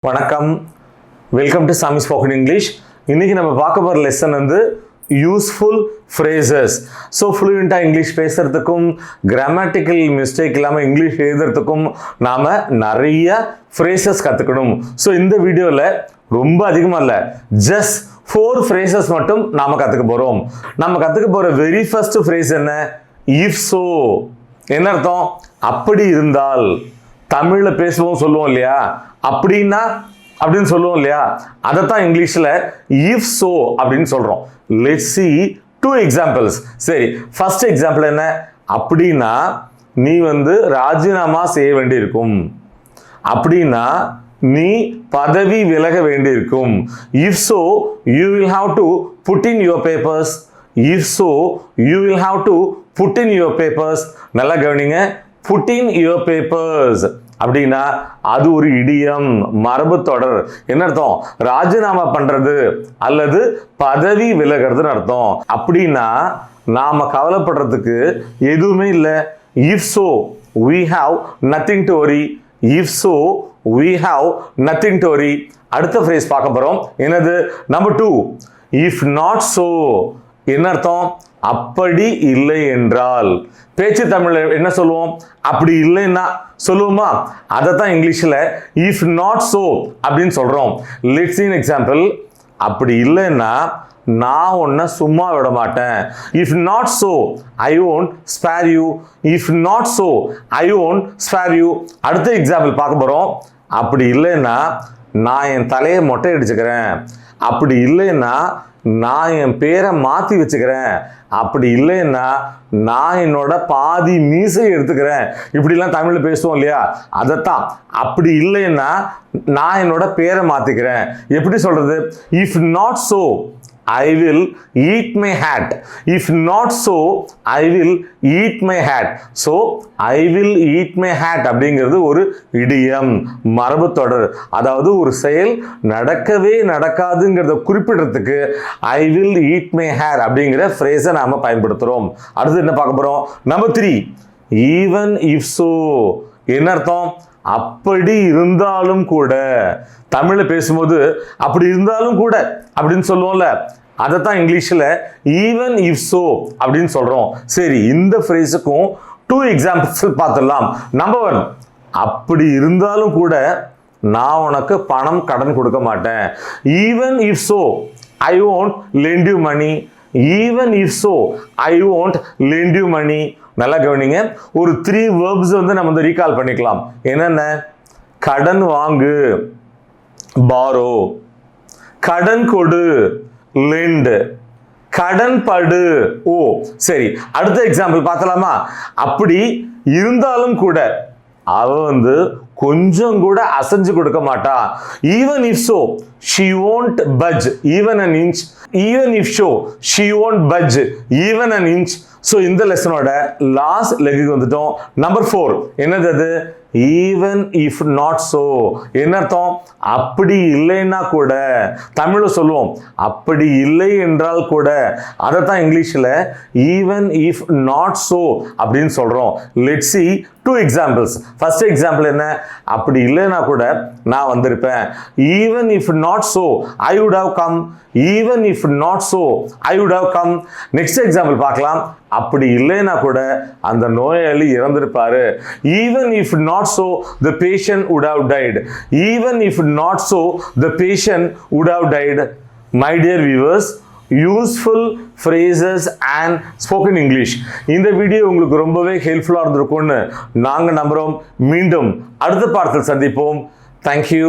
வணக்கம், welcome to Sami spoken English. இன்னைக்கு நம்ம பார்க்க போகிற லெசன் வந்து யூஸ்ஃபுல் ஃப்ரேசஸ். ஸோ ஃப்ளூயண்ட்டாக இங்கிலீஷ் பேசுகிறதுக்கும் கிராமட்டிக்கல் மிஸ்டேக் இல்லாமல் இங்கிலீஷ் எழுதுறதுக்கும் நாம் நிறைய ஃப்ரேசஸ் கற்றுக்கணும். ஸோ இந்த வீடியோவில் ரொம்ப அதிகமாக இல்லை, ஜஸ்ட் 4 ஃப்ரேசஸ் மட்டும் நாம் கற்றுக்க போகிறோம். நம்ம கற்றுக்க போகிற வெரி ஃபர்ஸ்ட் ஃப்ரேஸ் என்ன? If so. என்ன அர்த்தம்? அப்படி இருந்தால். தமிழில் பேசுவோம் சொல்லுவோம் இல்லையா, அப்படின்னா அப்படின்னு சொல்லுவோம் இல்லையா, அதைத்தான் இங்கிலீஷில் இஃப் ஸோ அப்படின்னு சொல்கிறோம். Let's see 2 examples. சரி, ஃபர்ஸ்ட் எக்ஸாம்பிள் என்ன? அப்படின்னா நீ வந்து ராஜினாமா செய்ய வேண்டியிருக்கும், அப்படின்னா நீ பதவி விலக வேண்டியிருக்கும். If so you will have to put in your papers. If so you will have to put in your papers. நல்லா கவனிங்க, புட் இன் யுவர் பேப்பர்ஸ் அப்படின்னா அது ஒரு இடியம், மரபு தொடர். என்ன அர்த்தம்? ராஜினாமா பண்றது அல்லது பதவி விலகிறதுன்னு அர்த்தம். அப்படின்னா நாம கவலைப்படுறதுக்கு எதுவுமே இல்லை. If so we have nothing to worry. If so we have nothing to worry. அடுத்த ஃப்ரேஸ் பார்க்க போறோம். என்னது? Number 2, if not so. என்ன அர்த்தம்? அப்படி இல்லை என்றால். பேச்சு தமிழில் என்ன சொல்லுவோம்? அப்படி இல்லைன்னா சொல்லுவோமா? அதை தான் இங்கிலீஷில் இஃப் நாட் ஸோ அப்படின்னு சொல்கிறோம். Let's see an example. அப்படி இல்லைன்னா நான் உன்னை சும்மா விட மாட்டேன். If not so I won't spare you. If not so I won't spare you. அடுத்த எக்ஸாம்பிள் பார்க்க போகிறோம். அப்படி இல்லைன்னா நான் என் தலையை மொட்டை அடிச்சுக்கிறேன். அப்படி இல்லைன்னா நான் என் பேரை மாற்றி வச்சுக்கிறேன். அப்படி இல்லைன்னா நான் என்னோட பாதி மீசை எடுத்துக்கிறேன். இப்படிலாம் தமிழில் பேசுவோம் இல்லையா, அதைத்தான் அப்படி இல்லைன்னா நான் என்னோட பேரை மாற்றிக்கிறேன். எப்படி சொல்கிறது? If not so I will eat my hat. If not so, I will eat my hat. So, I will eat my hat அப்படிங்கிறது ஒரு இடியம், மரபு தொடர். அதாவது ஒரு செயல் நடக்கவே நடக்காதுங்கிறத குறிப்பிடுறதுக்கு I will eat my hat அப்படிங்கிற ஃப்ரேஸை நாம பயன்படுத்துகிறோம். அடுத்து என்ன பார்க்க போகிறோம்? Number 3, even if so. என்ன அர்த்தம்? அப்படி இருந்தாலும் கூட. தமிழில் பேசும்போது அப்படி இருந்தாலும் கூட அப்படின்னு சொல்லுவோம்ல, அதைத்தான் இங்கிலீஷில் ஈவன் இஃப் ஸோ அப்படின்னு சொல்கிறோம். சரி, இந்த ஃப்ரேஸுக்கும் 2 எக்ஸாம்பிள்ஸ் பார்த்துடலாம். நம்பர் 1, அப்படி இருந்தாலும் கூட நான் உனக்கு பணம் கடன் கொடுக்க மாட்டேன். Even if so I won't lend you money. Even if so I won't lend you money. நல்லா கவனிங்க, ஒரு 3 verbs வந்து நம்ம வந்து ரீகால் பண்ணிக்கலாம். என்னென்ன? கடன் வாங்கு, borrow. கடன் கொடு, lend. கடன் படு, ஓ. சரி, அடுத்த எக்ஸாம்பிள் பார்த்தலாமா? அப்படி இருந்தாலும் கூட அவ வந்து கொஞ்சம் கூட அசைஞ்சு கொடுக்க மாட்டா. Even if so she won't budge even an inch. Even if so she won't budge even an inch. So இந்த லெசனோட லாஸ்ட் லெக்குக்கு வந்துட்டோம். நம்பர் 4 என்னது? அது ஈவன் இஃப் நாட் ஸோ. என்ன அர்த்தம்? அப்படி இல்லைன்னா கூட. தமிழில் சொல்லுவோம் அப்படி இல்லை என்றால் கூட. அதை தான் இங்கிலீஷில் ஈவன் இஃப் நாட் ஸோ அப்படின்னு சொல்கிறோம். Let's see 2 examples. First example என்ன? அப்படி இல்லைன்னா கூட நான் வந்திருப்பேன். Even if not so I would have come. Even if not so I would have come. Next example பார்க்கலாம். அப்படி இல்லைன்னா கூட அந்த நோயாளி இறந்திருப்பாரு. Even if not so the patient would have died. Even if not so the patient would have died. My dear viewers, useful phrases and spoken English இந்த video உங்களுக்கு ரொம்பவே ஹெல்ப்ஃபுல்லாக இருந்திருக்கும்னு நாங்கள் நம்புகிறோம். மீண்டும் அடுத்த பாடத்தில் சந்திப்போம். தேங்க்யூ.